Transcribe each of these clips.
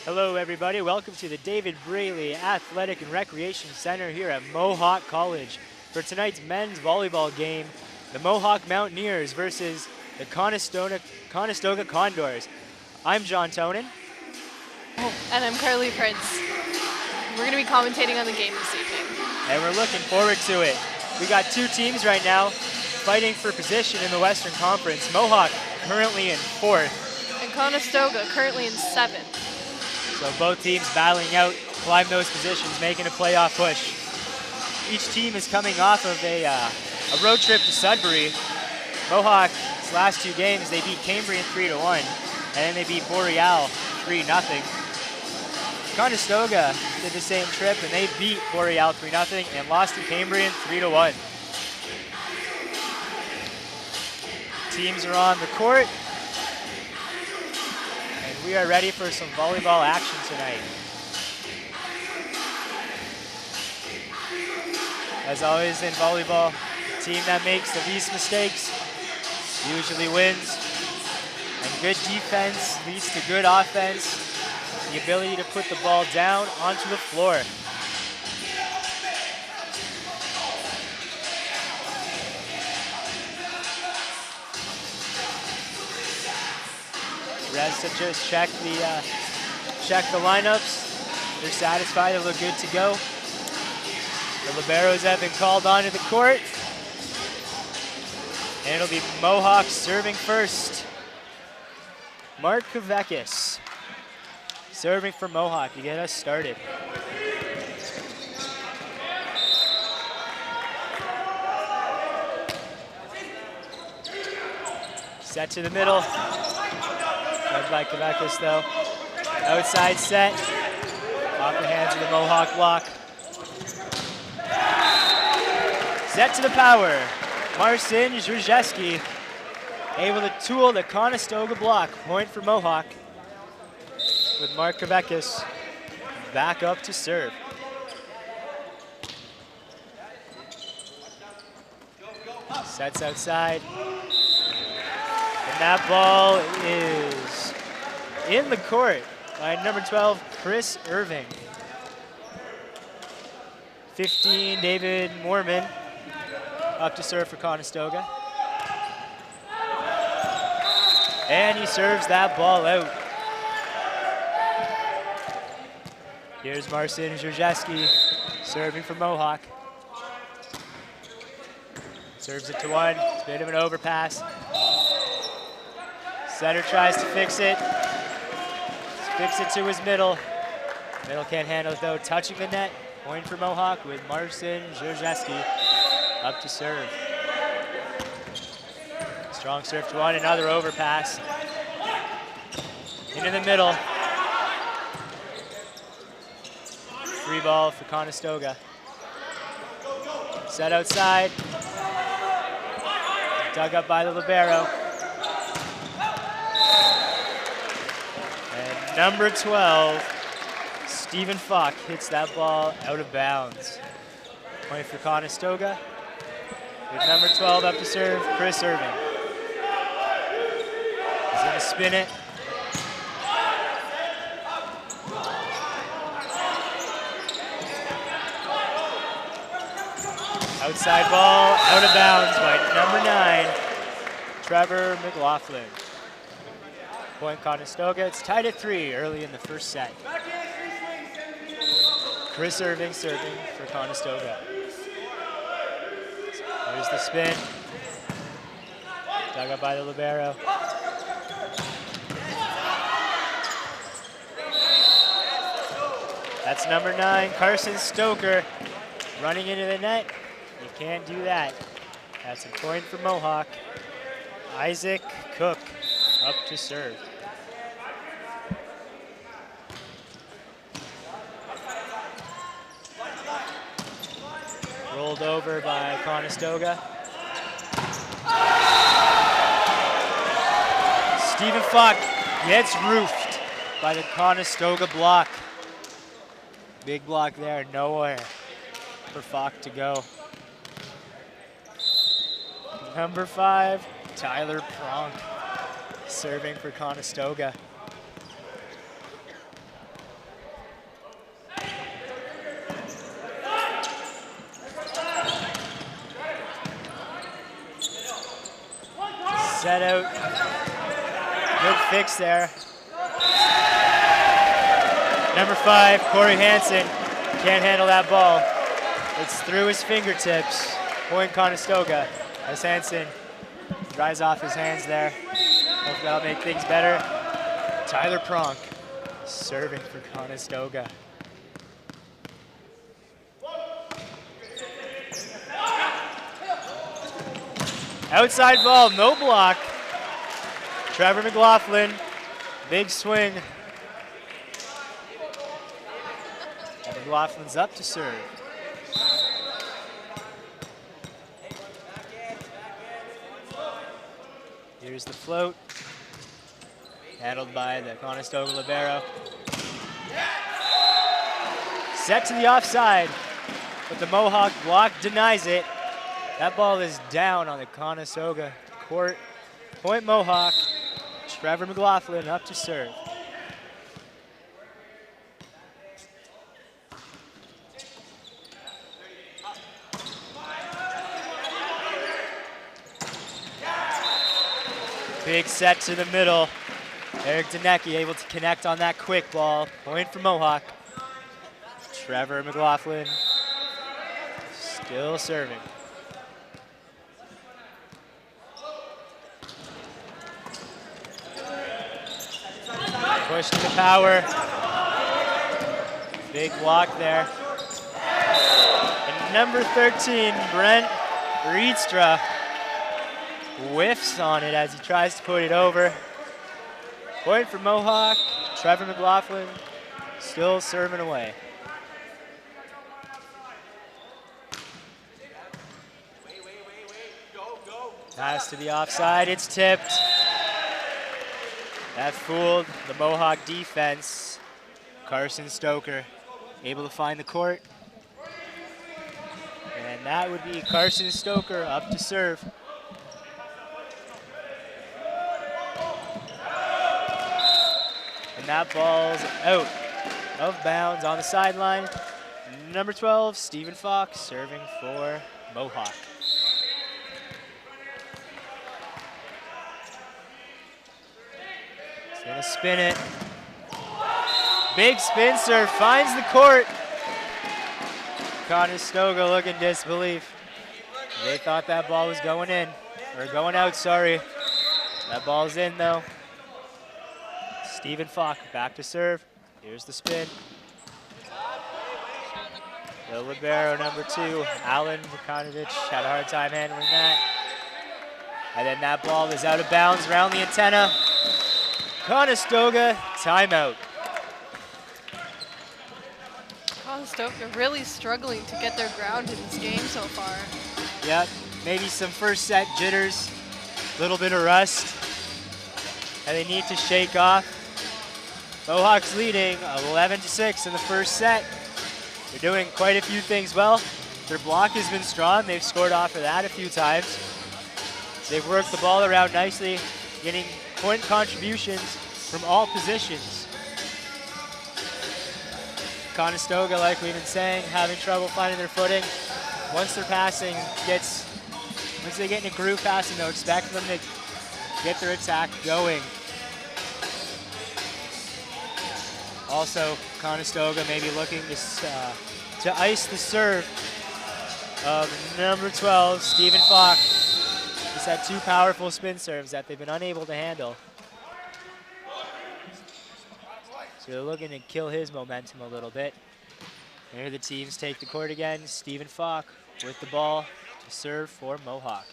Hello everybody, welcome to the David Braley Athletic and Recreation Center here at Mohawk College. For tonight's men's volleyball game, the Mohawk Mountaineers versus the Conestoga Condors. I'm John Tonin. And I'm Carly Prince. We're going to be commentating on the game this evening. And we're looking forward to it. We got two teams right now fighting for position in the Western Conference. Mohawk currently in 4th. And Conestoga currently in 7th. So both teams battling out, climb those positions, making a playoff push. Each team is coming off of a road trip to Sudbury. Mohawk's last two games, they beat Cambrian 3-1, and then they beat Boreal 3-0. Conestoga did the same trip, and they beat Boreal 3-0 and lost to Cambrian 3-1. Teams are on the court. We are ready for some volleyball action tonight. As always in volleyball, the team that makes the least mistakes usually wins. And good defense leads to good offense. The ability to put the ball down onto the floor. Refs have just checked the lineups. They're satisfied, they look good to go. The liberos have been called onto the court. And it'll be Mohawk serving first. Mark Kavekis serving for Mohawk to get us started. Set to the middle. Led by Kavekis though. Outside set. Off the hands of the Mohawk block. Set to the power. Marcin Zrzewski able to tool the Conestoga block. Point for Mohawk. With Mark Kavekis back up to serve. Sets outside. And that ball is in the court by number 12, Chris Irving. 15, David Moorman, up to serve for Conestoga. And he serves that ball out. Here's Marcin Zrzewski serving for Mohawk. Serves it to one, it's a bit of an overpass. Setter tries to fix it. Fix it to his middle. Middle can't handle it though. Touching the net. Point for Mohawk with Marcin Zrzewski up to serve. Strong serve to one, another overpass. Into the middle. Free ball for Conestoga. Set outside. Dug up by the libero. And number 12, Stephen Falk hits that ball out of bounds. Point for Conestoga. With number 12 up to serve, Chris Irving. He's gonna spin it. Outside ball, out of bounds by number 9, Trevor McLaughlin. Point Conestoga, it's tied at 3 early in the first set. Chris Irving serving for Conestoga. There's the spin. Dug up by the libero. That's number 9, Carson Stoker, running into the net. You can't do that. That's a point for Mohawk. Isaac Cook up to serve. Rolled over by Conestoga. Stephen Falk gets roofed by the Conestoga block. Big block there, nowhere for Falk to go. Number 5, Tyler Pronk, serving for Conestoga. set out. Good fix there. Number 5, Corey Hansen, can't handle that ball. It's through his fingertips. Point Conestoga as Hansen dries off his hands there. Hopefully that'll make things better. Tyler Pronk serving for Conestoga. Outside ball, no block. Trevor McLaughlin, big swing. And McLaughlin's up to serve. Here's the float, handled by the Conestoga libero. Set to the offside, but the Mohawk block denies it. That ball is down on the Conestoga court. Point Mohawk, Trevor McLaughlin up to serve. Big set to the middle. Eric Denecki able to connect on that quick ball. Point for Mohawk. Trevor McLaughlin still serving. Push to the power. Big block there. And number 13, Brent Rietstra, whiffs on it as he tries to put it over. Point for Mohawk. Trevor McLaughlin still serving away. Pass to the offside, it's tipped. That fooled the Mohawk defense. Carson Stoker able to find the court. And that would be Carson Stoker up to serve. And that ball's out of bounds on the sideline. Number 12, Stephen Fox serving for Mohawk. He's gonna spin it. Big spin serve, finds the court. Conestoga looking disbelief. They thought that ball was going in, or going out, sorry. That ball's in though. Stephen Fox back to serve. Here's the spin. The libero, number 2, Alan Vukanovich, had a hard time handling that. And then that ball is out of bounds around the antenna. Conestoga, timeout. Conestoga really struggling to get their ground in this game so far. Yep, maybe some first set jitters, a little bit of rust, and they need to shake off. Mohawks leading 11-6 in the first set. They're doing quite a few things well. Their block has been strong. They've scored off of that a few times. They've worked the ball around nicely, getting point contributions from all positions. Conestoga, like we've been saying, having trouble finding their footing. Once their passing gets, once they get in a groove passing, they'll expect them to get their attack going. Also, Conestoga may be looking to ice the serve of number 12, Stephen Fox. He's had 2 powerful spin serves that they've been unable to handle. So they're looking to kill his momentum a little bit. And here the teams take the court again. Stephen Fox with the ball to serve for Mohawk.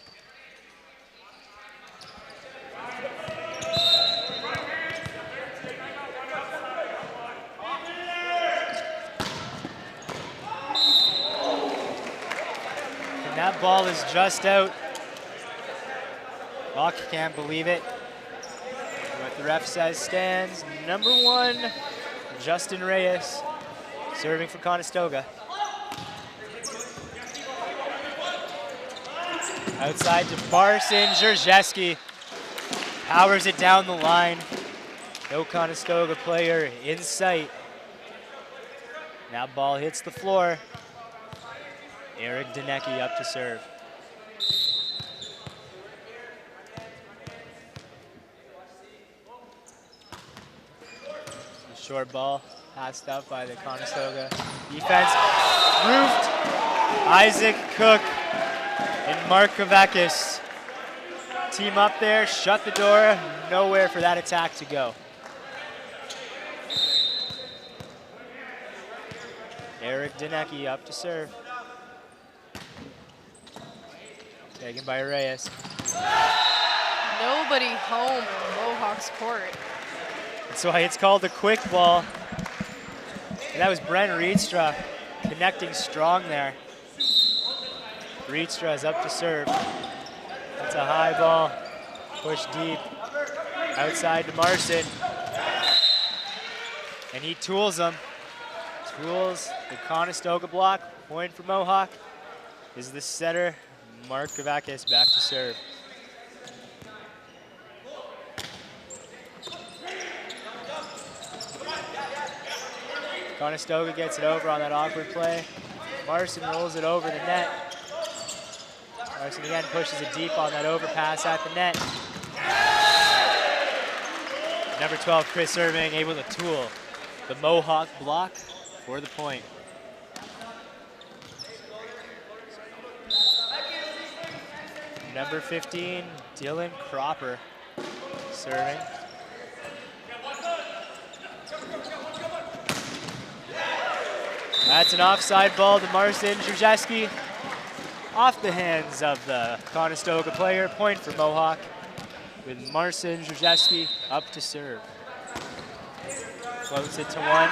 And that ball is just out. Hawk can't believe it. What the ref says stands. Number 1, Justin Reyes, serving for Conestoga. Outside to Barson. Jerzewski powers it down the line. No Conestoga player in sight. Now ball hits the floor. Eric Denecki up to serve. Short ball passed up by the Conestoga defense. Roofed. Isaac Cook and Mark Kavakis team up there, shut the door, nowhere for that attack to go. Eric Denecki up to serve. Taken by Reyes. Nobody home in Mohawk's court. That's why it's called the quick ball. And that was Brent Riedstra connecting strong there. Riedstra is up to serve. That's a high ball, push deep, outside to Marson. And he tools them. Tools the Conestoga block. Point for Mohawk is the setter, Mark Kavakis, back to serve. Conestoga gets it over on that awkward play. Marson rolls it over the net. Marson again pushes it deep on that overpass at the net. Number 12, Chris Irving, able to tool the Mohawk block for the point. Number 15, Dylan Cropper, serving. That's an offside ball to Marcin Żurzeski. Off the hands of the Conestoga player. Point for Mohawk with Marcin Żurzeski up to serve. Floats it to one.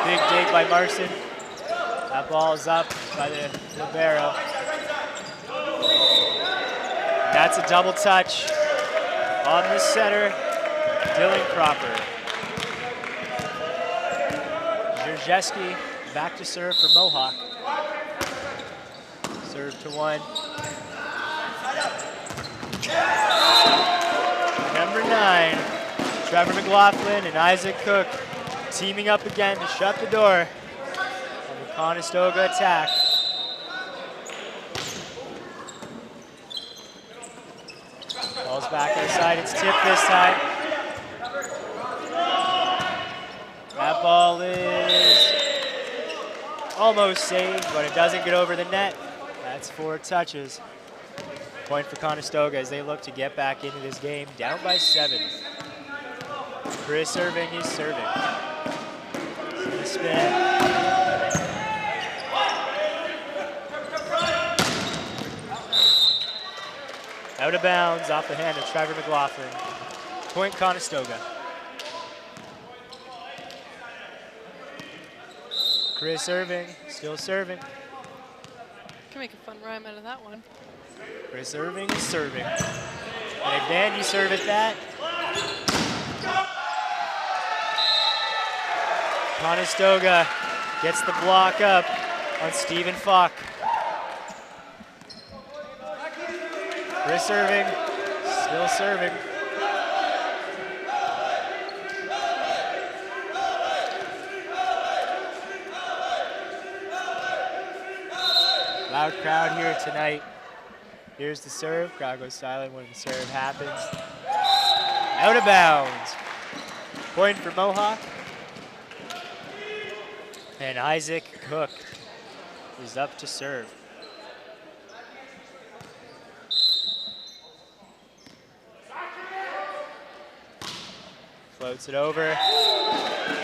Big dig by Marcin. That ball is up by the libero. That's a double touch on the setter, Dylan Cropper. Żurzeski back to serve for Mohawk. Serve to one. Number 9, Trevor McLaughlin and Isaac Cook teaming up again to shut the door on the Conestoga attack. Ball's back inside, it's tipped this time. That ball is almost saved, but it doesn't get over the net. That's 4 touches. Point for Conestoga as they look to get back into this game, down by 7. Chris Irving is serving. See the spin. Out of bounds off the hand of Trevor McLaughlin. Point Conestoga. Chris Irving still serving. Can make a fun rhyme out of that one. Chris Irving is serving. And a dandy serve at that. Conestoga gets the block up on Stephen Falk. Chris Irving still serving. Loud crowd here tonight. Here's the serve. Crowd goes silent when the serve happens. Out of bounds. Point for Mohawk. And Isaac Cook is up to serve. Floats it over.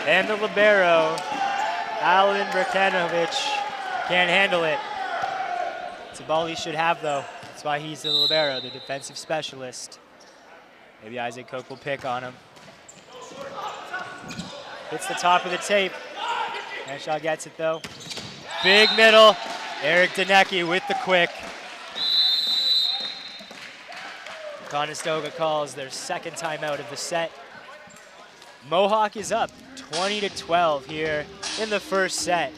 And the libero, Alan Brakanovich, can't handle it. It's a ball he should have, though. That's why he's the libero, the defensive specialist. Maybe Isaac Cook will pick on him. Hits the top of the tape. Henshaw gets it, though. Big middle. Eric Denecki with the quick. Conestoga calls their second timeout of the set. Mohawk is up 20-12 here in the first set.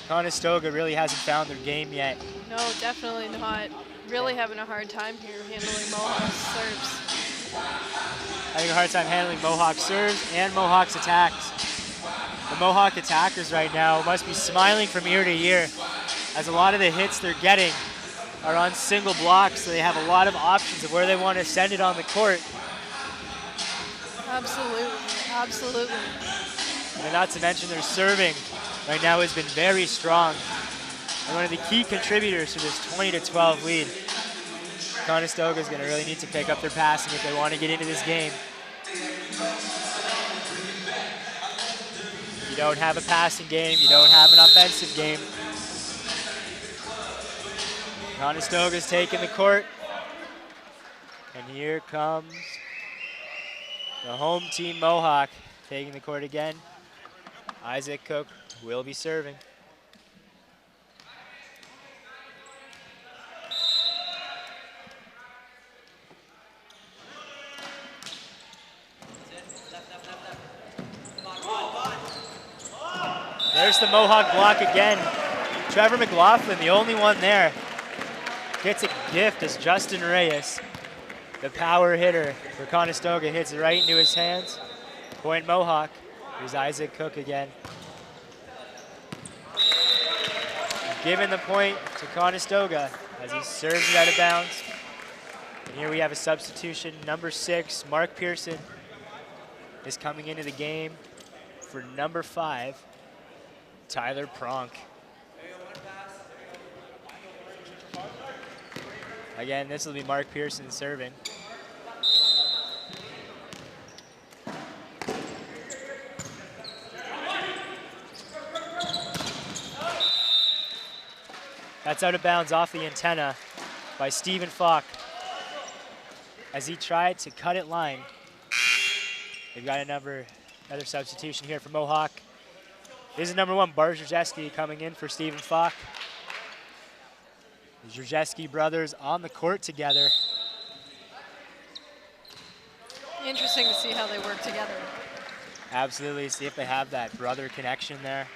Conestoga really hasn't found their game yet. No, definitely not. Really having a hard time here handling Mohawk's serves. Having a hard time handling Mohawk's serves and Mohawk's attacks. The Mohawk attackers right now must be smiling from ear to ear, as a lot of the hits they're getting are on single blocks, so they have a lot of options of where they want to send it on the court. Absolutely, absolutely. And not to mention their serving right now has been very strong. And one of the key contributors to this 20-12 lead. Conestoga is going to really need to pick up their passing if they want to get into this game. If you don't have a passing game, you don't have an offensive game. Conestoga's taking the court. And here comes the home team Mohawk taking the court again. Isaac Cook will be serving. There's the Mohawk block again. Trevor McLaughlin, the only one there, gets a gift as Justin Reyes, the power hitter for Conestoga, hits it right into his hands. Point Mohawk. Here's Isaac Cook again. Giving the point to Conestoga as he serves it out of bounds. And here we have a substitution. Number 6, Mark Pearson, is coming into the game for number 5, Tyler Pronk. Again, this will be Mark Pearson serving. That's out of bounds off the antenna by Stephen Falk as he tried to cut it line. They've got another substitution here for Mohawk. This is number 1, Bart Żerzeski, coming in for Stephen Falk. The Żerzeski brothers on the court together. Interesting to see how they work together. Absolutely, see if they have that brother connection there.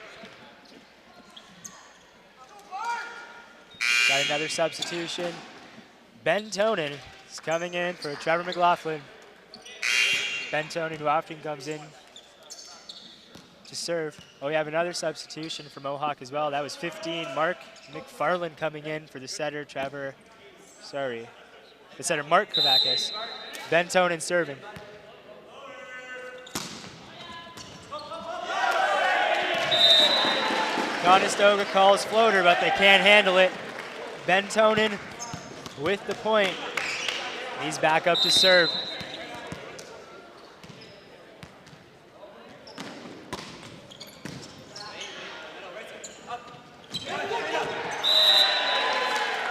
Got another substitution. Ben Tonin is coming in for Trevor McLaughlin. Ben Tonin, who often comes in to serve. Oh, we have another substitution for Mohawk as well. That was 15, Mark McFarland coming in for the setter, the setter Mark Kavakis. Ben Tonin serving. Conestoga calls floater, but they can't handle it. Ben Tonin with the point. He's back up to serve.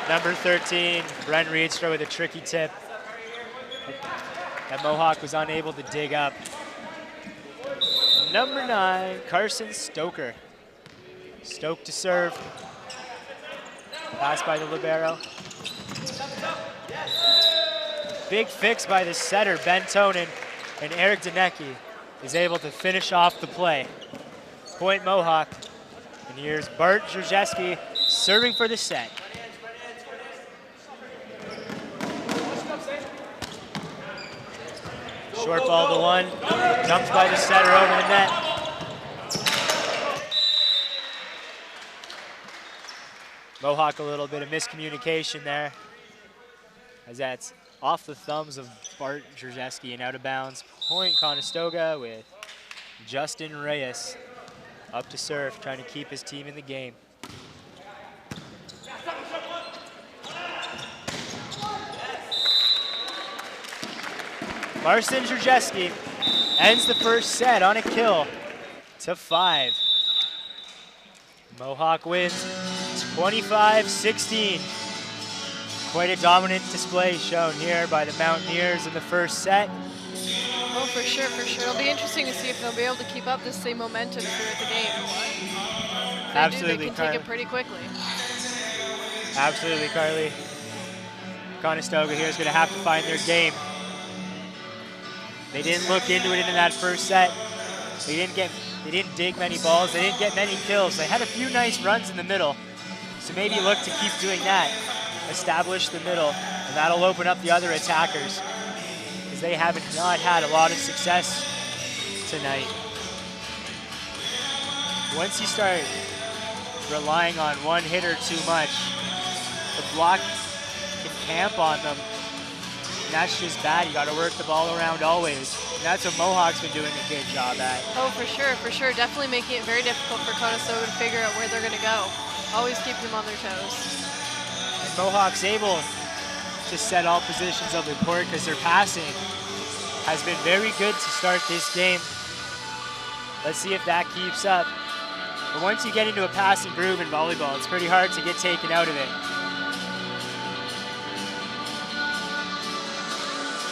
Number 13, Brent Reedstra with a tricky tip that Mohawk was unable to dig up. Number 9, Carson Stoker. Stoke to serve. Pass by the libero. Big fix by the setter, Ben Tonin, and Eric Danecki is able to finish off the play. Point Mohawk. And here's Bart Żerzeski serving for the set. Short ball to 1, jumps by the setter over the net. Mohawk, a little bit of miscommunication there, as that's off the thumbs of Bart Żerzeski and out of bounds. Point Conestoga with Justin Reyes up to serve, trying to keep his team in the game. Marcin Żerzeski ends the first set on a kill to 5. Mohawk wins 25-16. Quite a dominant display shown here by the Mountaineers in the first set. Oh, for sure, for sure. It'll be interesting to see if they'll be able to keep up the same momentum throughout the game. If Absolutely, they can take it pretty quickly. Absolutely, Carly. Conestoga here is going to have to find their game. They didn't look into it in that first set. They didn't dig many balls. They didn't get many kills. They had a few nice runs in the middle. So maybe look to keep doing that. Establish the middle, and that'll open up the other attackers, because they have not had a lot of success tonight. Once you start relying on one hitter too much, the block camp on them. And that's just bad. You got to work the ball around always. And that's what Mohawk's been doing a good job at. Oh, for sure, for sure. Definitely making it very difficult for Conestoga to figure out where they're going to go. Always keeping them on their toes. And Mohawk's able to set all positions of the court because their passing has been very good to start this game. Let's see if that keeps up. But once you get into a passing groove in volleyball, it's pretty hard to get taken out of it.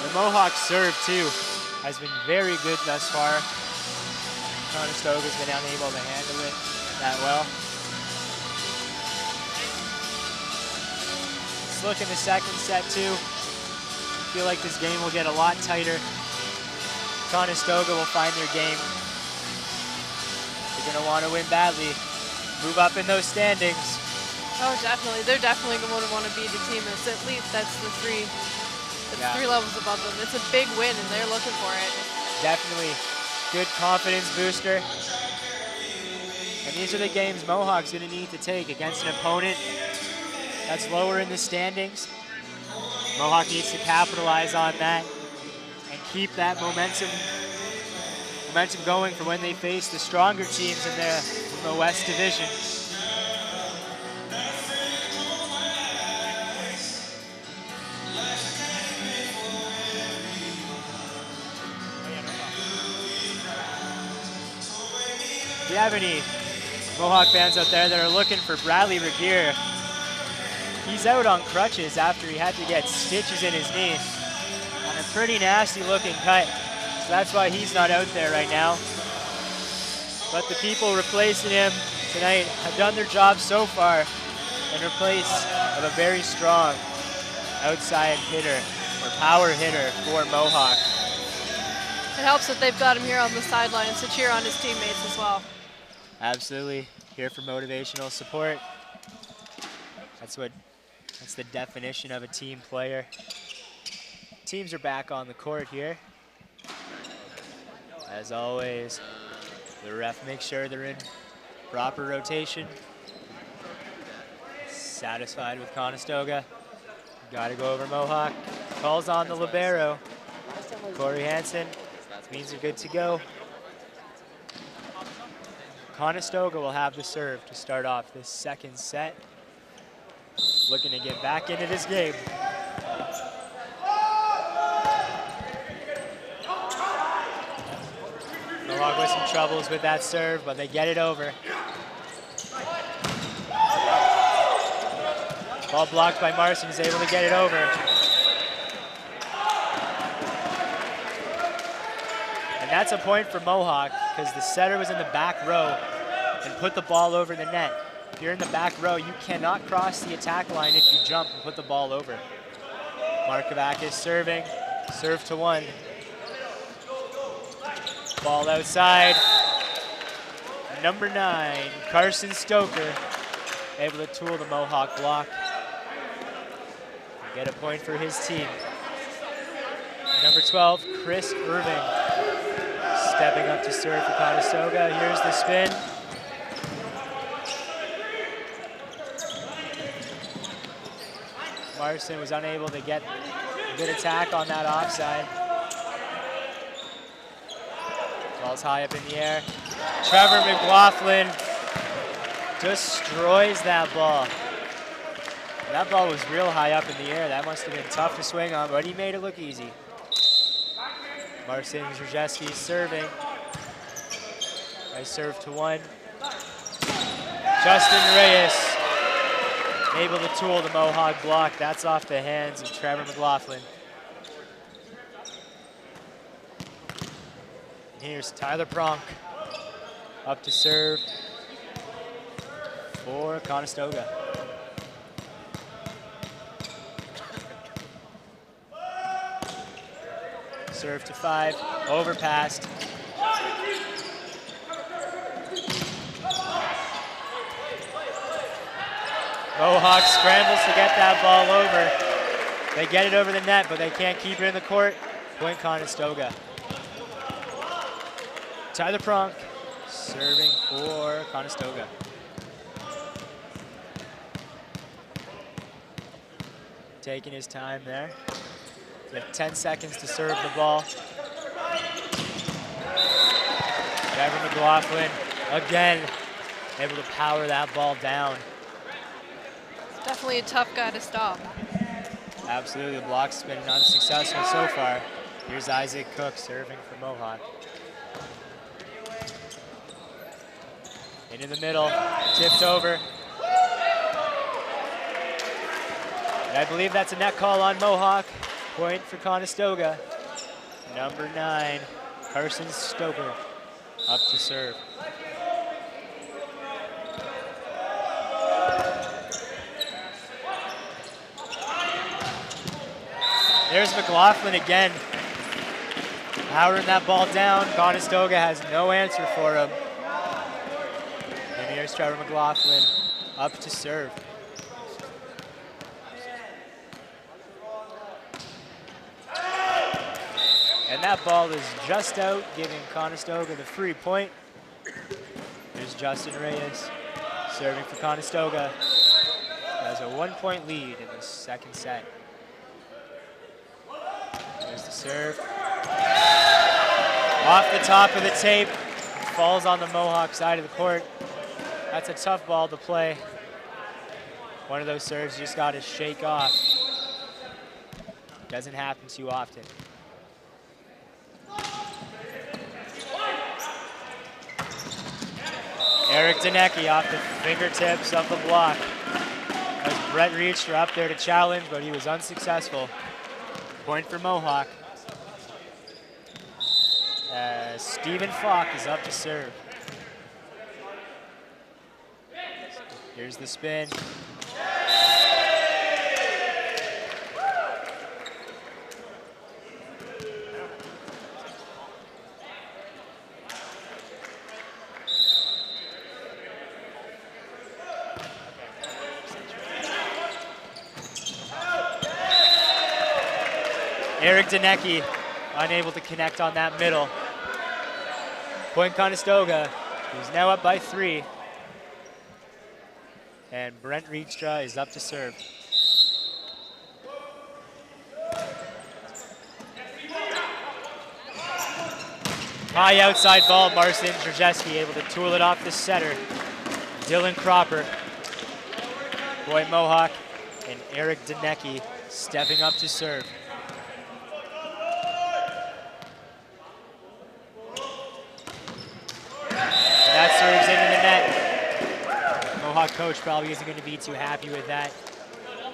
The Mohawk serve, too, has been very good thus far. Conestoga's been unable to handle it that well. Let's look in the second set, too. I feel like this game will get a lot tighter. Conestoga will find their game. They're going to want to win badly. Move up in those standings. Oh, definitely. They're definitely going to want to beat the team. It's at least that's the three. It's 3 levels above them. It's a big win, and they're looking for it. Definitely good confidence booster. And these are the games Mohawk's going to need to take against an opponent that's lower in the standings. Mohawk needs to capitalize on that and keep that momentum going for when they face the stronger teams in the West Division. If you have any Mohawk fans out there that are looking for Bradley Regier, he's out on crutches after he had to get stitches in his knee on a pretty nasty looking cut. So that's why he's not out there right now. But the people replacing him tonight have done their job so far in place of a very strong outside hitter or power hitter for Mohawk. It helps that they've got him here on the sidelines to cheer on his teammates as well. Absolutely, here for motivational support. That's the definition of a team player. Teams are back on the court here. As always, the ref makes sure they're in proper rotation. Satisfied with Conestoga. Got to go over Mohawk. Calls on the libero. Corey Hansen means they're good to go. Conestoga will have the serve to start off this second set. Looking to get back into this game. Mohawk with some troubles with that serve, but they get it over. Ball blocked by Marson, is able to get it over. And that's a point for Mohawk because the setter was in the back row and put the ball over the net. If you're in the back row, you cannot cross the attack line if you jump and put the ball over. Markovac is serving, serve to 1. Ball outside. Number 9, Carson Stoker, able to tool the Mohawk block. Get a point for his team. Number 12, Chris Irving, stepping up to serve for Conestoga. Here's the spin. Marson was unable to get a good attack on that offside. Ball's high up in the air. Trevor McLaughlin destroys that ball. That ball was real high up in the air. That must have been tough to swing on, but he made it look easy. Marcin Zrzewski serving. Nice serve to 1. Justin Reyes able to tool the Mohawk block. That's off the hands of Trevor McLaughlin. And here's Tyler Pronk up to serve for Conestoga. Serve to 5, overpassed. Mohawk scrambles to get that ball over. They get it over the net, but they can't keep it in the court. Point Conestoga. Tyler Pronk serving for Conestoga. taking his time there. You have 10 seconds to serve the ball. Trevor McLaughlin, again, able to power that ball down. It's definitely a tough guy to stop. Absolutely, the block's been unsuccessful so far. Here's Isaac Cook serving for Mohawk. Into the middle, tipped over. And I believe that's a net call on Mohawk. Point for Conestoga. Number 9, Carson Stoker, up to serve. There's McLaughlin again, powering that ball down. Conestoga has no answer for him. And here's Trevor McLaughlin, up to serve. And that ball is just out, giving Conestoga the free point. There's Justin Reyes serving for Conestoga. He has a 1-point lead in the second set. There's the serve. Off the top of the tape, falls on the Mohawk side of the court. That's a tough ball to play. One of those serves you just got to shake off. Doesn't happen too often. Eric Danecki off the fingertips of the block. As Brett Reacher up there to challenge, but he was unsuccessful. Point for Mohawk. Stephen Falk is up to serve. Here's the spin. Eric Danecki unable to connect on that middle. Point Conestoga, who's now up by 3. And Brent Rietstra is up to serve. High outside ball, Marcin Drzeski able to tool it off the setter. Dylan Cropper. Boyd Mohawk and Eric Danecki stepping up to serve. That serves into the net. Mohawk coach probably isn't going to be too happy with that.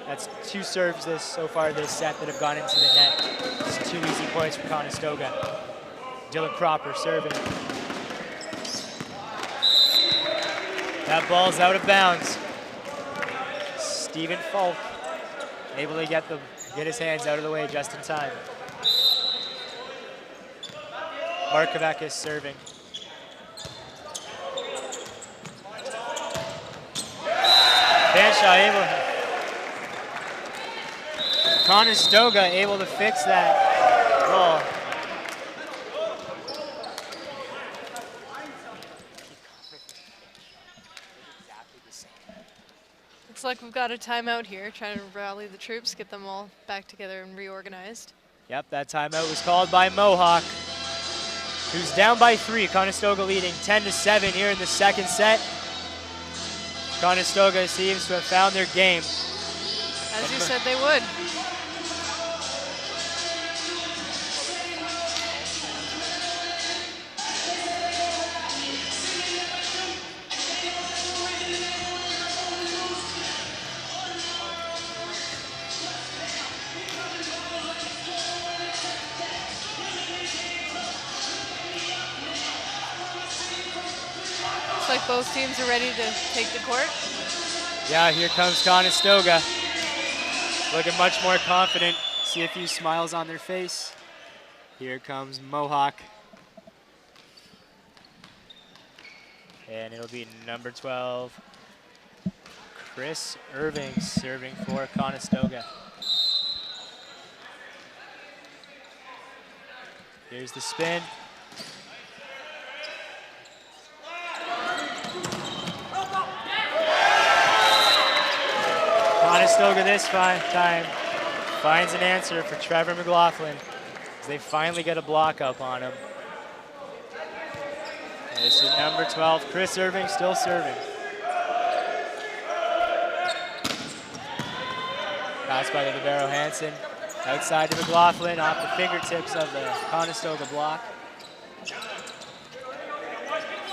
That's 2 serves so far this set that have gone into the net. It's 2 easy points for Conestoga. Dylan Cropper serving. That ball's out of bounds. Stephen Falk able to get his hands out of the way just in time. Markovakis serving. Fanshaw able. Conestoga able to fix that ball. Looks like we've got a timeout here, trying to rally the troops, get them all back together and reorganized. Yep, that timeout was called by Mohawk, who's down by 3. Conestoga leading 10-7 here in the second set. Conestoga seems to have found their game. As you said they would. Looks like both teams are ready to take the court. Yeah, here comes Conestoga. Looking much more confident. See a few smiles on their face. Here comes Mohawk. And it'll be number 12, Chris Irving serving for Conestoga. Here's the spin. Conestoga this time finds an answer for Trevor McLaughlin as they finally get a block up on him. And this is number 12, Chris Irving, still serving. Pass by the libero Hansen. Outside to McLaughlin, off the fingertips of the Conestoga block.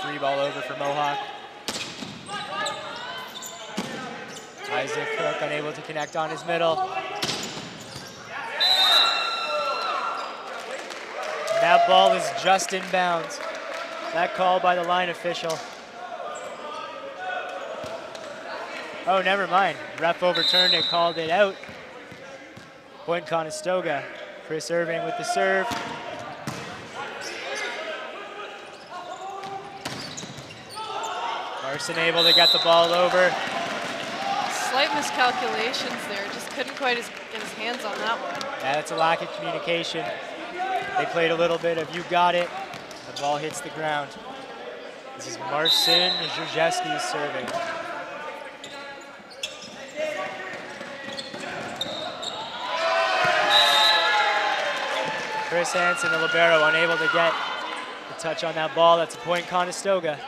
Free ball over for Mohawk. Isaac Cook unable to connect on his middle. And that ball is just in bounds. That call by the line official. Oh, never mind. Ref overturned it, called it out. Point Conestoga. Chris Irving with the serve. Larson able to get the ball over. Slight miscalculations there. Just couldn't quite get his hands on that one. Yeah, that's a lack of communication. They played a little bit of you got it. The ball hits the ground. This is Marcin Zhuzhevsky serving. Chris Hansen, the libero, unable to get the touch on that ball. That's a point Conestoga.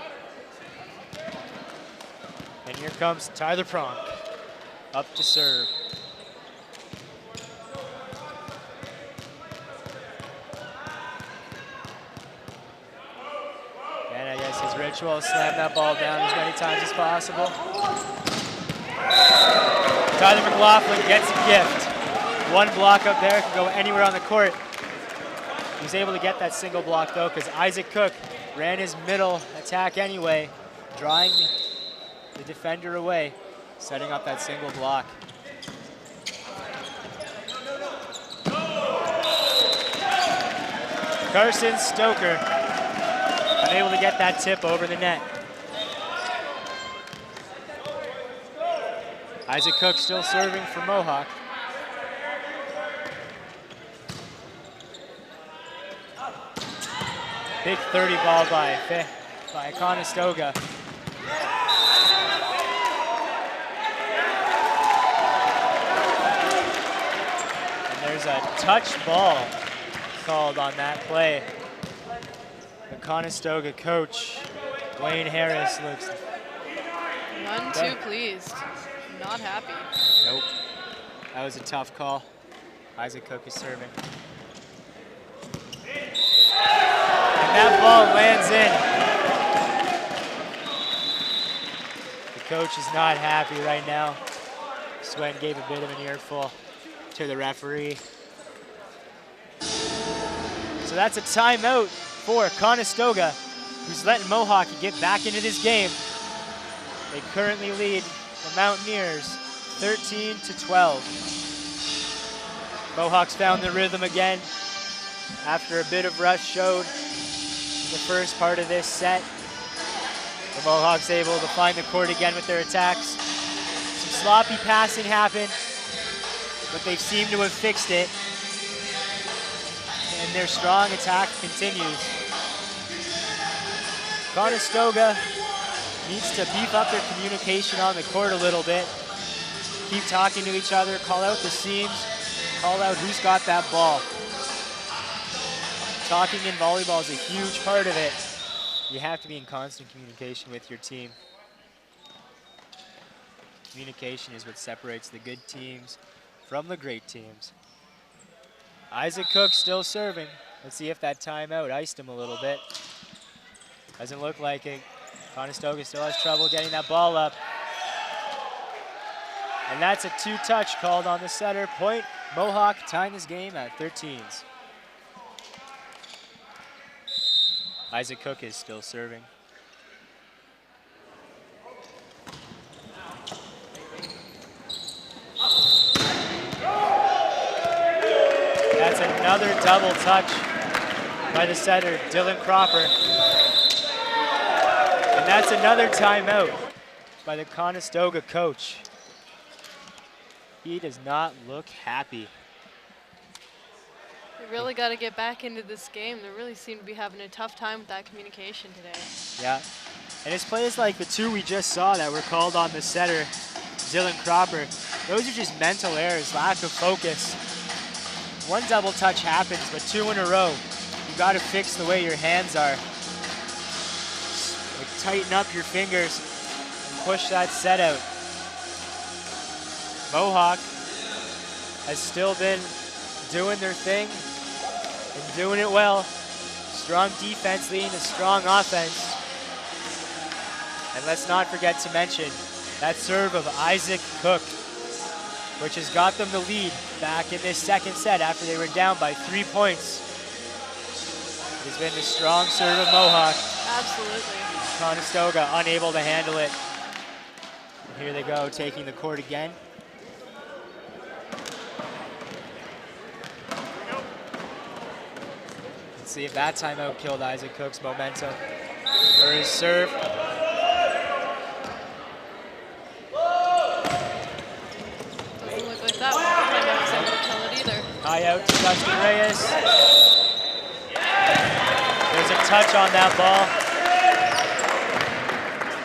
And here comes Tyler Pronk up to serve. And I guess his ritual is slam that ball down as many times as possible. Tyler McLaughlin gets a gift. One block up there, can go anywhere on the court. He was able to get that single block though because Isaac Cook ran his middle attack anyway, drawing the defender away, setting up that single block. Carson Stoker unable to get that tip over the net. Isaac Cook still serving for Mohawk. Big 30 ball by Conestoga. And there's a touch ball called on that play. The Conestoga coach, Wayne Harris, looks... None too pleased. Not happy. Nope. That was a tough call. Isaac Cook is serving. And that ball lands in. The coach is not happy right now. Swen gave a bit of an earful to the referee. So that's a timeout for Conestoga, who's letting Mohawk get back into this game. They currently lead the Mountaineers 13-12. Mohawks found the rhythm again after a bit of rush showed in the first part of this set. The Mohawks able to find the court again with their attacks. Some sloppy passing happened, but they seem to have fixed it. And their strong attack continues. Conestoga needs to beef up their communication on the court a little bit. Keep talking to each other, call out the seams, call out who's got that ball. Talking in volleyball is a huge part of it. You have to be in constant communication with your team. Communication is what separates the good teams from the great teams. Isaac Cook still serving. Let's see if that timeout iced him a little bit. Doesn't look like it. Conestoga still has trouble getting that ball up. And that's a two-touch called on the setter. Point Mohawk tying this game at 13s. Isaac Cook is still serving. That's another double touch by the setter, Dylan Cropper. And that's another timeout by the Conestoga coach. He does not look happy. They really got to get back into this game. They really seem to be having a tough time with that communication today. Yeah, and it's plays like the two we just saw that were called on the setter, Dylan Cropper. Those are just mental errors, lack of focus. one double touch happens, but 2 in a row. You got to fix the way your hands are. Like, tighten up your fingers and push that set out. Mohawk has still been doing their thing and doing it well. Strong defense leading to strong offense. And let's not forget to mention that serve of Isaac Cook, which has got them the lead back in this second set after they were down by 3 points. It has been the strong serve of Mohawk. Absolutely. Conestoga unable to handle it. And here they go, taking the court again. Let's see if that timeout killed Isaac Cook's momentum or his serve. Doesn't look like that one. Timeout was able to kill it either. High out to Justin Reyes. There's a touch on that ball.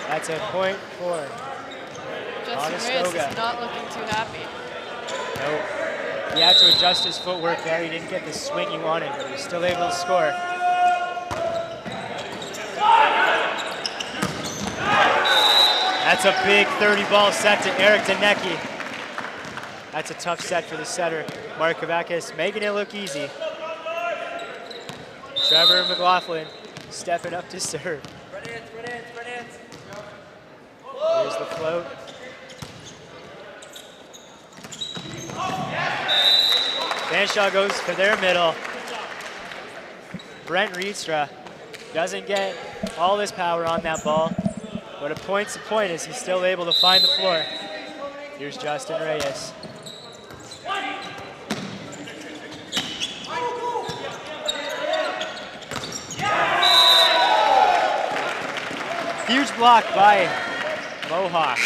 That's a point for Justin Reyes is not looking too happy. Nope. He had to adjust his footwork there. He didn't get the swing he wanted, but he was still able to score. That's a big 30-ball set to Eric Danecki. That's a tough set for the setter, Mark Kavakis, making it look easy. Trevor McLaughlin stepping up to serve. Here's the float. Fanshawe goes for their middle. Brent Rietstra doesn't get all his power on that ball, but a point's a point as he's still able to find the floor. Here's Justin Reyes. Huge block by Mohawk.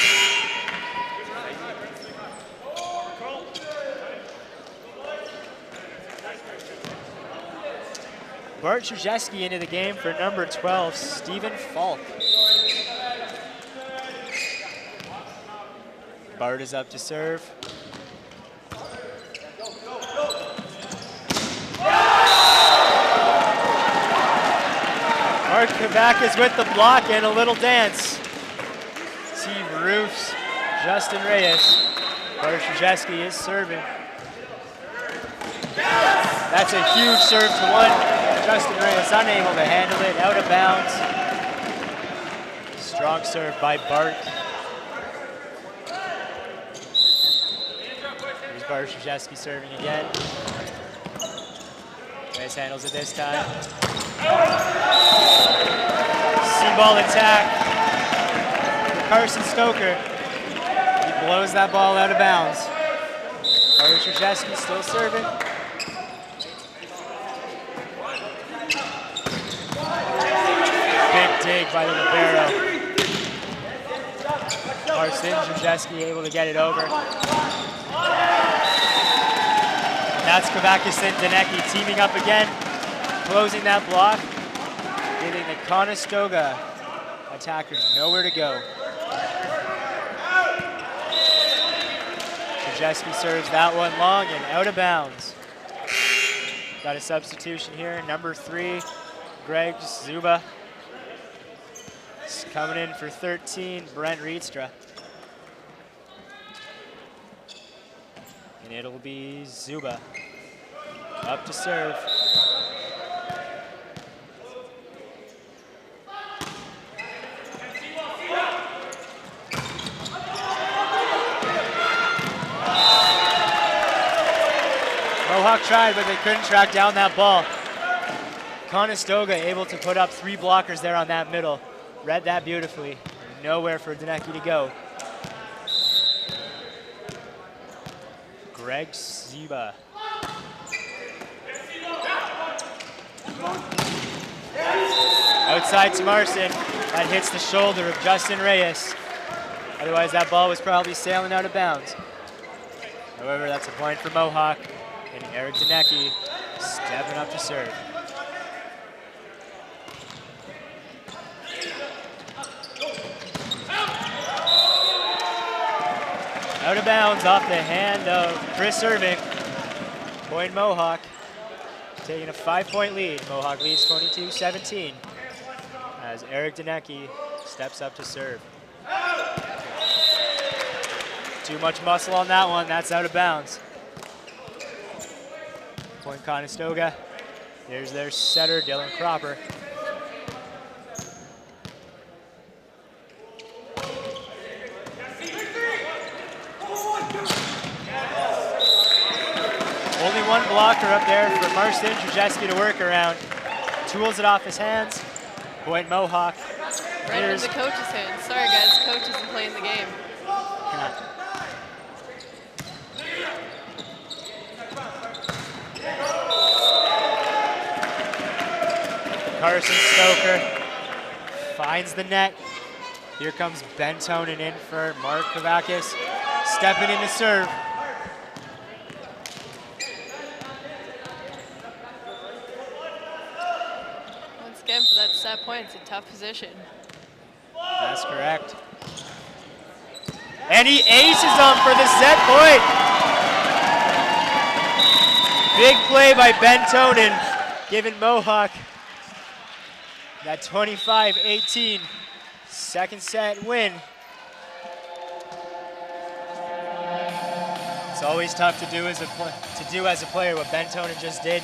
Bart Krzyzewski into the game for number 12, Stephen Falk. Bart is up to serve. Mark Kavakis with the block and a little dance. Steve Roofs, Justin Reyes. Bart Krzyzewski is serving. That's a huge serve to one. Justin Reyes unable to handle it, out of bounds. Strong serve by Bart. Here's Bart Krzyzewski serving again. Reyes handles it this time. C-ball attack. Carson Stoker. He blows that ball out of bounds. Bart Krzyzewski still serving. Big dig by the libero. Carson Krzyzewski able to get it over. That's Kavakis and Danecki teaming up again, closing that block, giving the Conestoga attackers nowhere to go. Krzyzewski serves that one long and out of bounds. Got a substitution here, number 3, Greg Zuba. Coming in for 13, Brent Rietstra. And it'll be Zuba up to serve. Mohawk tried, but they couldn't track down that ball. Conestoga able to put up 3 blockers there on that middle. Read that beautifully. Nowhere for Danecki to go. Greg Ziba. Outside to Marson. That hits the shoulder of Justin Reyes. Otherwise, that ball was probably sailing out of bounds. However, that's a point for Mohawk. And Eric Danecki stepping up to serve. Out of bounds off the hand of Chris Irving. Point Mohawk, taking a 5-point lead. Mohawk leads 22-17 as Eric Danecki steps up to serve. Too much muscle on that one, that's out of bounds. Point Conestoga. Here's their setter, Dylan Cropper. Only one blocker up there for Marston Trajeski to work around. Tools it off his hands. Point Mohawk. Right in the coach's hands. Sorry guys, coach isn't playing the game. Yeah. Carson Stoker finds the net. Here comes Ben Tonin in for Mark Kavakis. Stepping in to serve. Once again, for that set point, it's a tough position. That's correct. And he aces them for the set point. Big play by Ben Tonin, giving Mohawk that 25-18 second set win. It's always tough to do as a player what Ben Tonin just did.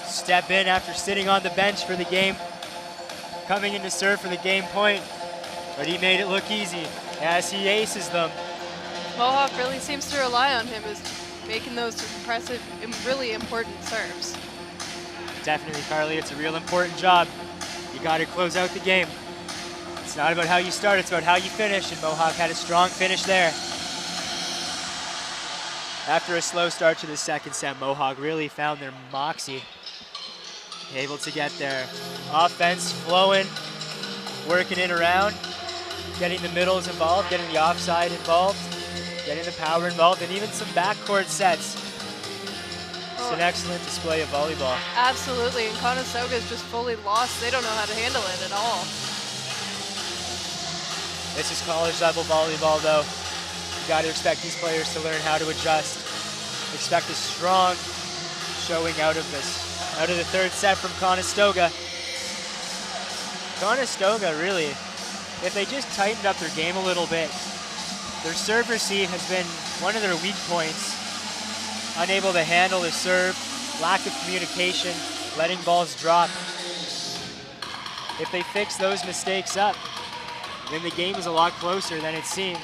Step in after sitting on the bench for the game, coming in to serve for the game point, but he made it look easy as he aces them. Mohawk really seems to rely on him as making those impressive and really important serves. Definitely, Carly, it's a real important job. You got to close out the game. It's not about how you start, it's about how you finish, and Mohawk had a strong finish there. After a slow start to the second set, Mohawk really found their moxie. Able to get their offense flowing, working it around, getting the middles involved, getting the offside involved, getting the power involved, and even some backcourt sets. It's an excellent display of volleyball. Absolutely, and Conestoga is just fully lost. They don't know how to handle it at all. This is college level volleyball though. You got to expect these players to learn how to adjust. Expect a strong showing out of the third set from Conestoga. Conestoga really, if they just tightened up their game a little bit, their serve receive has been one of their weak points. Unable to handle the serve, lack of communication, letting balls drop. If they fix those mistakes up, then the game is a lot closer than it seemed.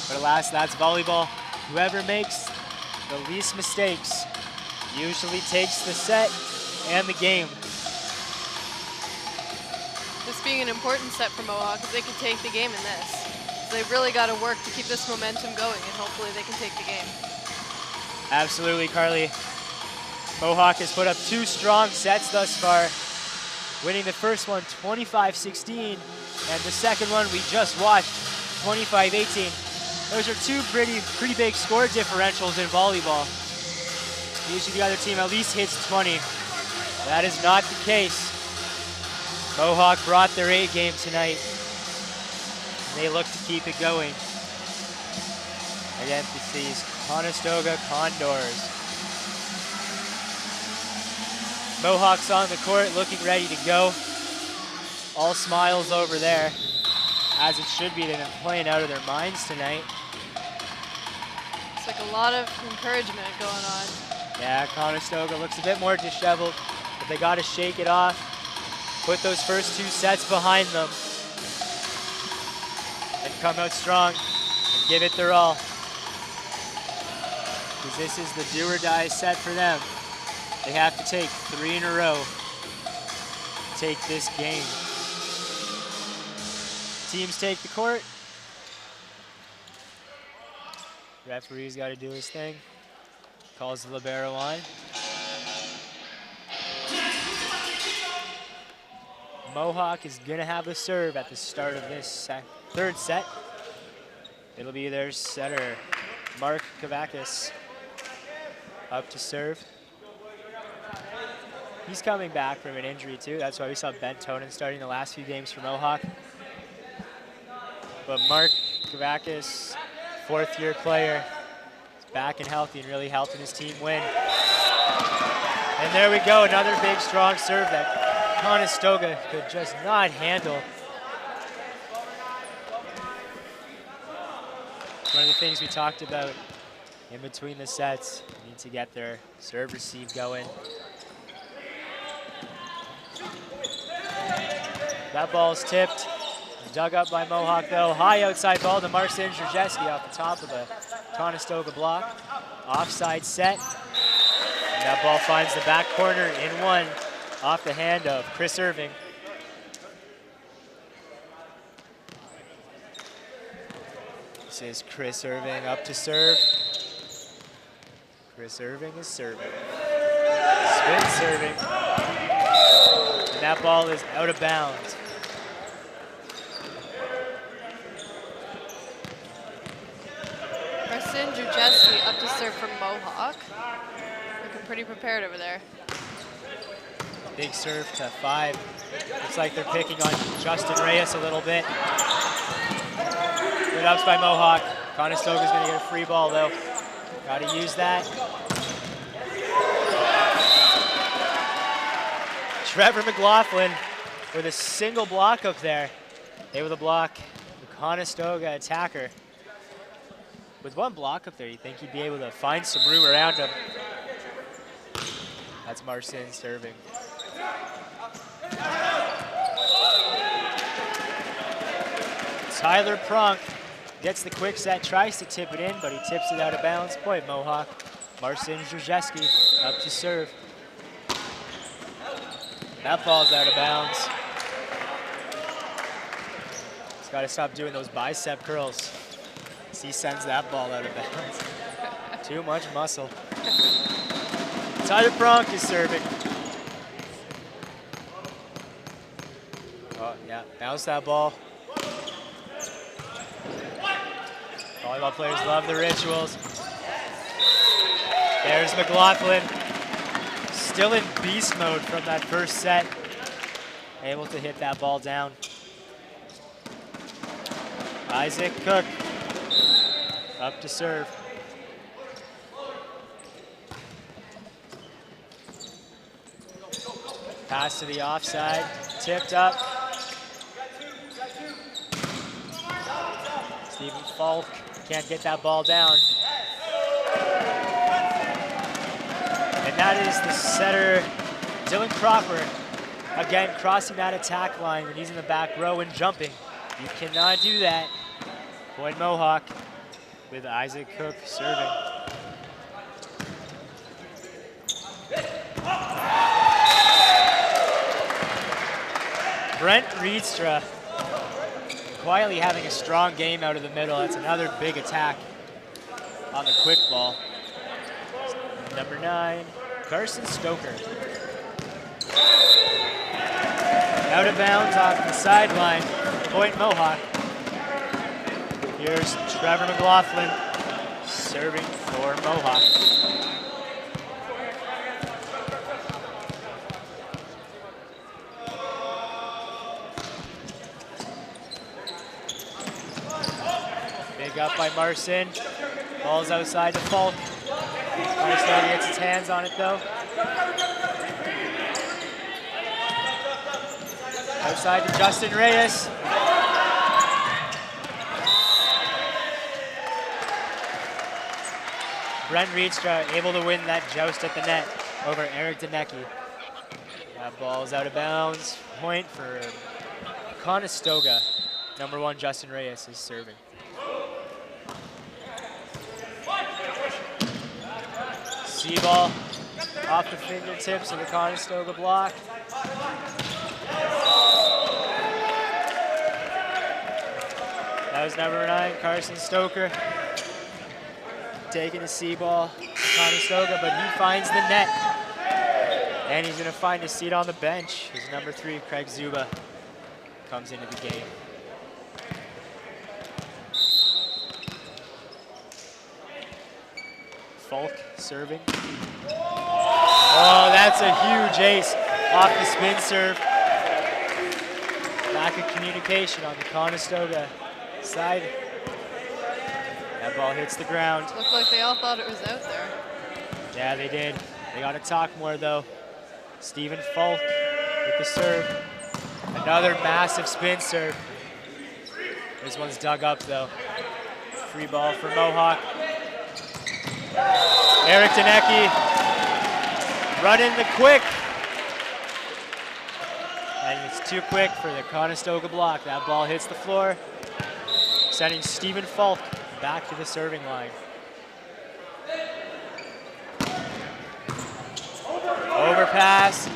But alas, that's volleyball. Whoever makes the least mistakes usually takes the set and the game. This being an important set for Mohawk, if they can take the game in this. They've really got to work to keep this momentum going, and hopefully they can take the game. Absolutely, Carly. Mohawk has put up 2 strong sets thus far, winning the first one 25-16, and the second one we just watched 25-18. Those are 2 pretty big score differentials in volleyball. Usually the other team at least hits 20. That is not the case. Mohawk brought their A game tonight. They look to keep it going against these Conestoga Condors. Mohawks on the court looking ready to go. All smiles over there, as it should be. They've been playing out of their minds tonight. It's like a lot of encouragement going on. Yeah, Conestoga looks a bit more disheveled, but they got to shake it off. Put those first 2 sets behind them and come out strong and give it their all. Because this is the do or die set for them. They have to take 3 in a row to take this game. Teams take the court. Referee's got to do his thing. Calls the libero on. Mohawk is gonna have a serve at the start of this third set. It'll be their setter, Mark Kavakis, up to serve. He's coming back from an injury too. That's why we saw Ben Tonin starting the last few games for Mohawk. But Mark Kavakis, 4th-year player, has back and healthy and really helping his team win. And there we go, another big, strong serve that Conestoga could just not handle. One of the things we talked about in between the sets, need to get their serve receive going. That ball's tipped, dug up by Mohawk though. High outside ball to Marcin Drzeski off the top of the Conestoga block. Offside set. And that ball finds the back corner in one off the hand of Chris Irving. This is Chris Irving up to serve. Chris Irving is serving. Spin serving. And that ball is out of bounds. Marcin Drzeski up to serve from Mohawk. Looking pretty prepared over there. Big serve to 5. Looks like they're picking on Justin Reyes a little bit. Good ups by Mohawk. Conestoga's gonna get a free ball though. Gotta use that. Trevor McLaughlin with a single block up there. Able to block the Conestoga attacker. With one block up there, you think he'd be able to find some room around him. That's Marcin serving. Tyler Prunk gets the quick set, tries to tip it in, but he tips it out of bounds. Point Mohawk. Marcin Drzeski up to serve. That ball's out of bounds. He's got to stop doing those bicep curls. He sends that ball out of bounds. Too much muscle. Tyler Prunk is serving. Oh, yeah, bounce that ball. Volleyball players love the rituals. There's McLaughlin. Still in beast mode from that first set. Able to hit that ball down. Isaac Cook up to serve. Pass to the offside, tipped up. Stephen Falk can't get that ball down. And that is the setter, Dylan Crawford. Again, crossing that attack line when he's in the back row and jumping. You cannot do that. Point Mohawk with Isaac Cook serving. Brent Rietstra quietly having a strong game out of the middle. That's another big attack on the quick ball. Number 9, Carson Stoker. Out of bounds off the sideline, point Mohawk. Here's Trevor McLaughlin serving for Mohawk. Big up by Marcin. Ball's outside to Falk. Conestoga gets his hands on it though. Outside to Justin Reyes. Brent Rietstra able to win that joust at the net over Eric Denecki. That ball's out of bounds. Point for Conestoga. Number 1, Justin Reyes is serving. C-ball off the fingertips of the Conestoga block. That was number 9, Carson Stoker. Taking a C-ball to Conestoga, but he finds the net. And he's gonna find a seat on the bench. His number 3, Craig Zuba, comes into the game. Falk serving. Oh, that's a huge ace off the spin serve. Lack of communication on the Conestoga side. That ball hits the ground. Looked like they all thought it was out there. Yeah, they did. They got to talk more, though. Stephen Falk with the serve. Another massive spin serve. This one's dug up, though. Free ball for Mohawk. Eric Danecki running the quick. And it's too quick for the Conestoga block. That ball hits the floor, sending Stephen Falk back to the serving line. Overpass.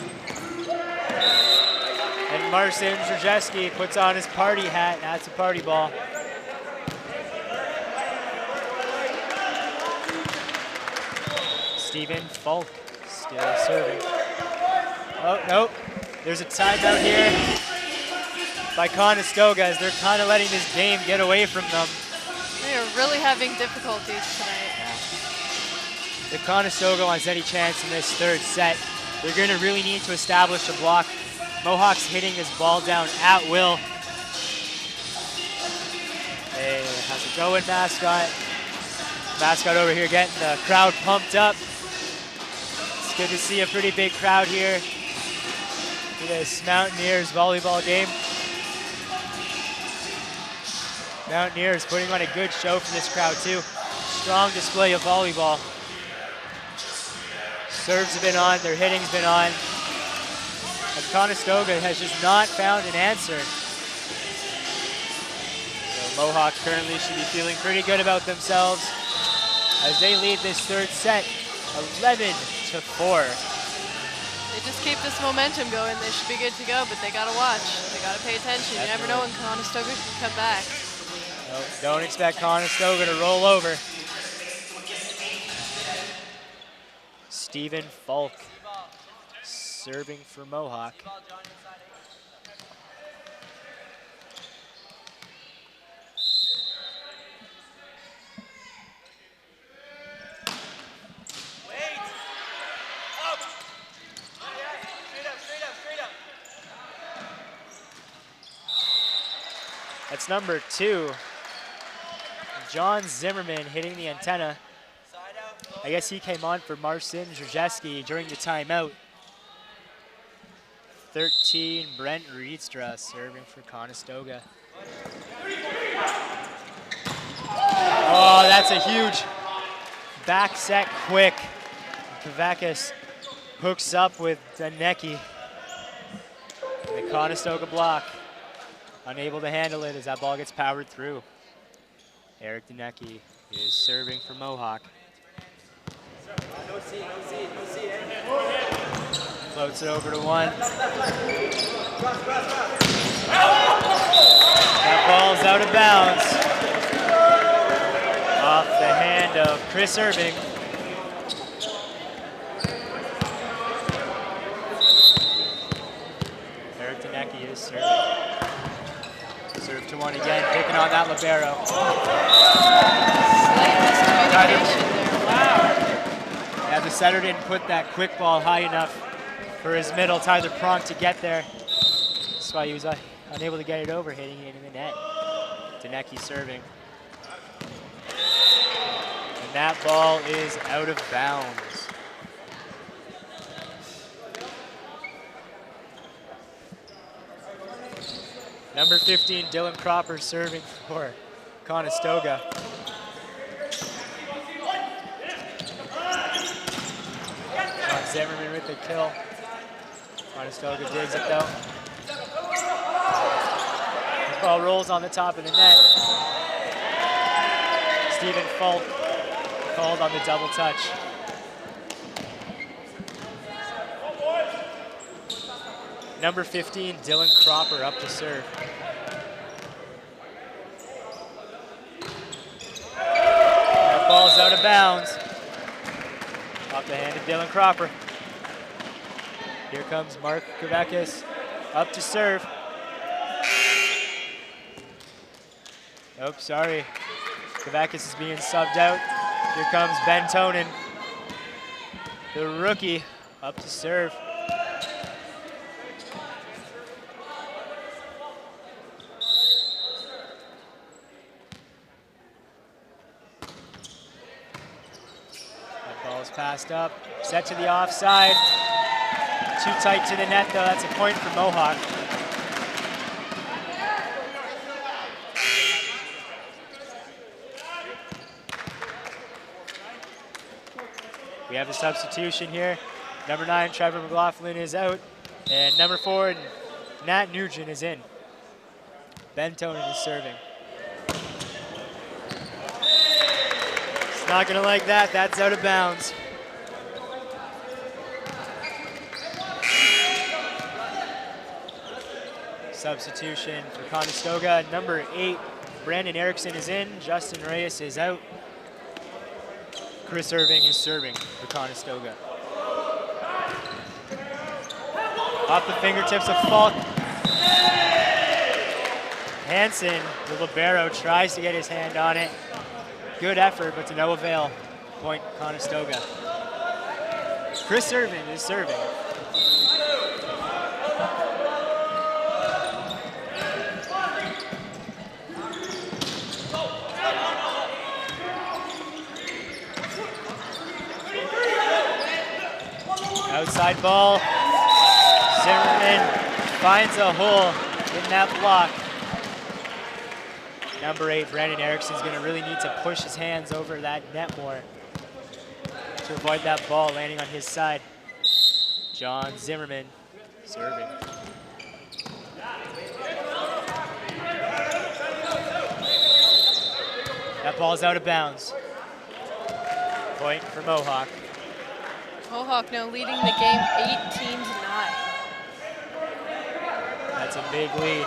And Marcin Zrzeski puts on his party hat. That's a party ball. Stephen Falk still serving. Oh, nope. There's a timeout here by Conestoga as they're kind of letting this game get away from them. They are really having difficulties tonight. If Conestoga wants any chance in this third set, they're going to really need to establish a block. Mohawk's hitting his ball down at will. Hey, how's it going, Mascot? Mascot over here getting the crowd pumped up. It's good to see a pretty big crowd here for this Mountaineers volleyball game. Mountaineers putting on a good show for this crowd too. Strong display of volleyball. Serves have been on, their hitting's been on. And Conestoga has just not found an answer. So Mohawk currently should be feeling pretty good about themselves as they lead this third set 11-4. They just keep this momentum going. They should be good to go, but they gotta watch. They gotta pay attention. You never know when Conestoga can come back. No, don't expect Conestoga to roll over. Stephen Falk serving for Mohawk. That's number 2. John Zimmerman hitting the antenna. I guess he came on for Marcin Zrzeski during the timeout. 13, Brent Rietstra serving for Conestoga. Oh, that's a huge back set quick. Kavakis hooks up with Danecki. The Conestoga block. Unable to handle it as that ball gets powered through. Eric Danecki is serving for Mohawk. Floats it over to 1. That ball's out of bounds. Off the hand of Chris Irving. Eric Danecki is serving. Serve to 1 again, picking on that libero. Slight miscommunication there. Wow. Yeah, the setter didn't put that quick ball high enough for his middle, Tyler Pronk, to get there. That's why he was unable to get it over, hitting it in the net. Danecki serving. And that ball is out of bounds. Number 15, Dylan Cropper serving for Conestoga. John Zimmerman with the kill. Conestoga digs it though. The ball rolls on the top of the net. Stephen Falk called on the double touch. Number 15, Dylan Cropper up to serve. That ball's out of bounds. Off the hand of Dylan Cropper. Here comes Mark Kavakis up to serve. Oh, sorry. Kavakis is being subbed out. Here comes Ben Tonin, the rookie, up to serve. passed up. Set to the offside. Too tight to the net, though. That's a point for Mohawk. We have a substitution here. Number 9, Trevor McLaughlin, is out. And number 4, Nat Nugent, is in. Ben Tonin is serving. It's not going to like that. That's out of bounds. Substitution for Conestoga. Number 8, Brandon Erickson, is in. Justin Reyes is out. Chris Irving is serving for Conestoga. Off the fingertips of Falk. Hansen, the libero, tries to get his hand on it. Good effort, but to no avail. Point Conestoga. Chris Irving is serving. Outside ball. Zimmerman finds a hole in that block. Number 8, Brandon Erickson's going to really need to push his hands over that net more to avoid that ball landing on his side. John Zimmerman serving. That ball's out of bounds. Point for Mohawk. Mohawk now leading the game 18-9. That's a big lead.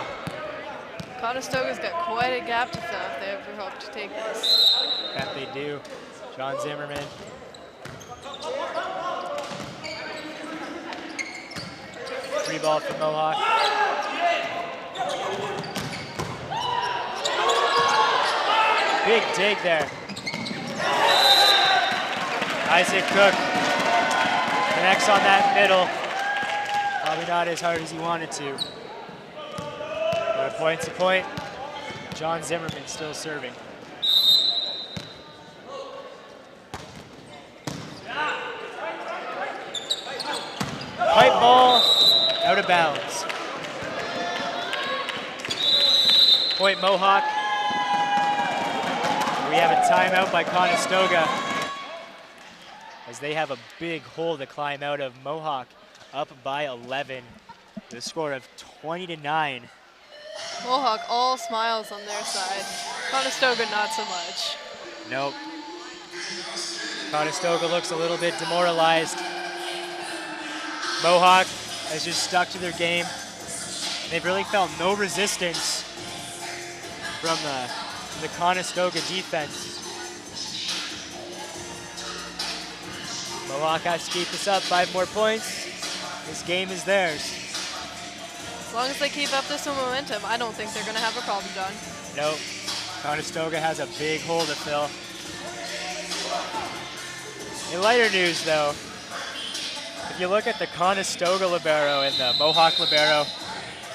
Conestoga's got quite a gap to fill if they ever hope to take this. That they do. John Zimmerman. Free ball for Mohawk. Big dig there. Isaac Cook connects on that middle. Probably not as hard as he wanted to. But a point's a point. John Zimmerman still serving. Pipe ball out of bounds. Point Mohawk. We have a timeout by Conestoga as they have a big hole to climb out of. Mohawk up by 11. The score of 20-9. Mohawk all smiles on their side. Conestoga not so much. Nope. Conestoga looks a little bit demoralized. Mohawk has just stuck to their game. They've really felt no resistance from the Conestoga defense. Mohawk has to keep this up. 5 more points. This game is theirs. As long as they keep up this momentum, I don't think they're going to have a problem, John. Nope. Conestoga has a big hole to fill. In lighter news, though, if you look at the Conestoga libero and the Mohawk libero,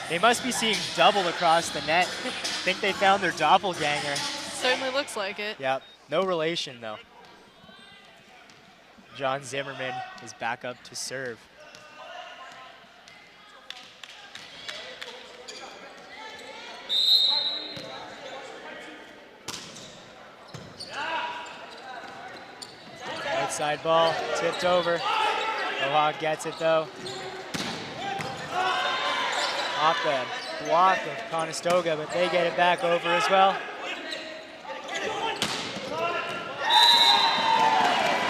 they must be seeing double across the net. I think they found their doppelganger. Certainly looks like it. Yep. No relation, though. John Zimmerman is back up to serve. Outside ball, tipped over. Mohawk gets it though. Off the block of Conestoga, but they get it back over as well.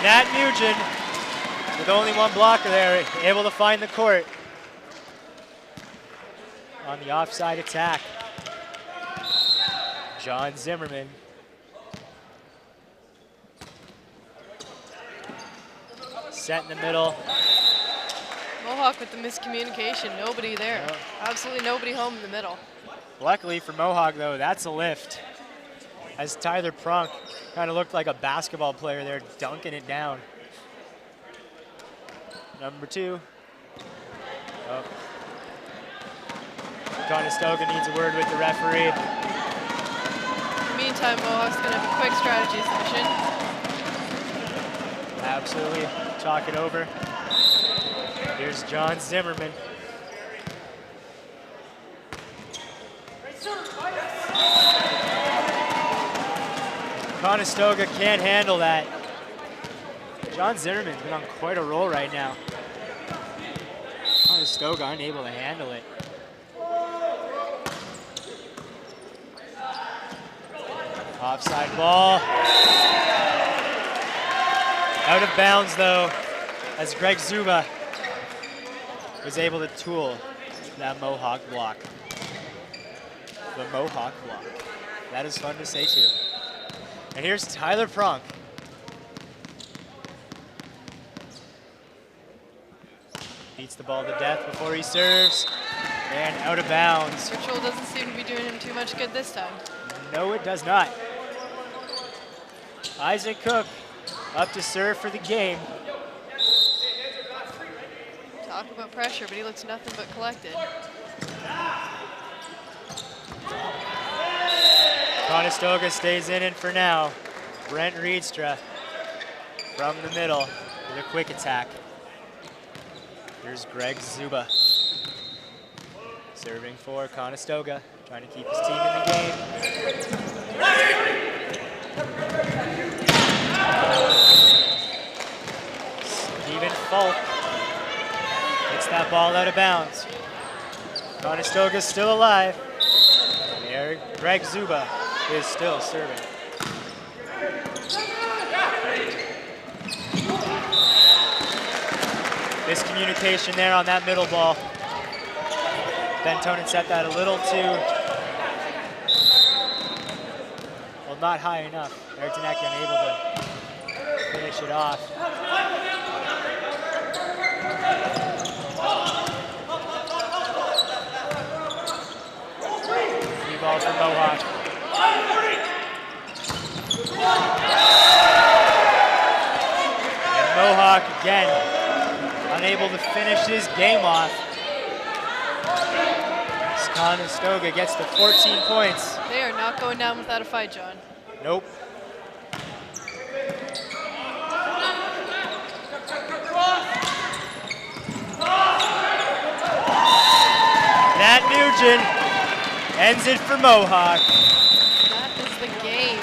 Nat Nugent, with only one blocker there, able to find the court on the offside attack. John Zimmerman. Set in the middle. Mohawk with the miscommunication, nobody there. No. Absolutely nobody home in the middle. Luckily for Mohawk though, that's a lift. As Tyler Prunk kind of looked like a basketball player there, dunking it down. Number 2. Oh. Conestoga needs a word with the referee. In the meantime, Mohawk's going to have a quick strategy session. Absolutely. Talk it over. Here's John Zimmerman. Conestoga can't handle that. John Zimmerman's been on quite a roll right now. Conestoga unable to handle it. Offside ball. Out of bounds though, as Greg Zuba was able to tool that Mohawk block. The Mohawk block. That is fun to say too. And here's Tyler Pronk. Beats the ball to death before he serves. And out of bounds. Virtual doesn't seem to be doing him too much good this time. No, it does not. Isaac Cook up to serve for the game. Talk about pressure, but he looks nothing but collected. Conestoga stays in it for now. Brent Reedstra from the middle with a quick attack. Here's Greg Zuba. Serving for Conestoga, trying to keep his team in the game. Stephen Falk hits that ball out of bounds. Conestoga's still alive. And there, Greg Zuba is still serving. Miscommunication there on that middle ball. Bentonen set that a little too, well, not high enough. Erdenek unable to finish it off. Free ball for Mohawk. And Mohawk again, unable to finish his game off. Conestoga gets to 14 points. They are not going down without a fight, John. Nope. Nat Nugent ends it for Mohawk. That is the game.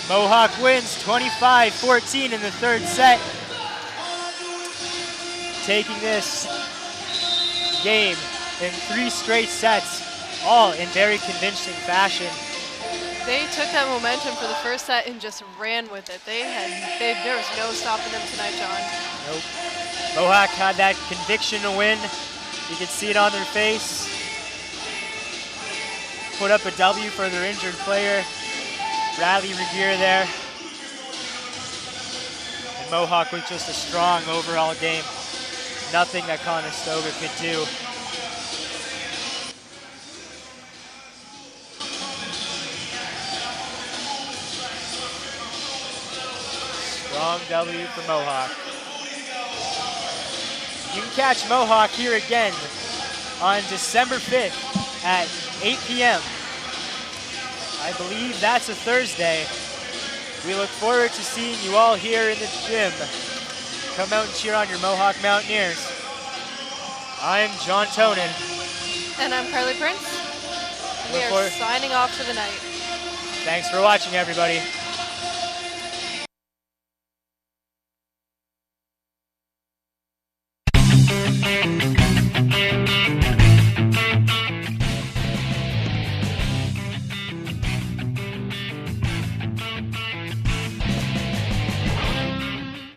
Mohawk wins 25-14 in the third set. Taking this game in 3 straight sets, all in very convincing fashion. They took that momentum for the first set and just ran with it. There was no stopping them tonight, John. Nope. Mohawk had that conviction to win. You could see it on their face. Put up a W for their injured player, Bradley Regier there. And Mohawk with just a strong overall game. Nothing that Conestoga could do. Strong W for Mohawk. You can catch Mohawk here again on December 5th at 8 p.m. I believe that's a Thursday. We look forward to seeing you all here in the gym. Come out and cheer on your Mohawk Mountaineers. I'm John Tonin. And I'm Carly Prince. We are signing off for the night. Thanks for watching, everybody.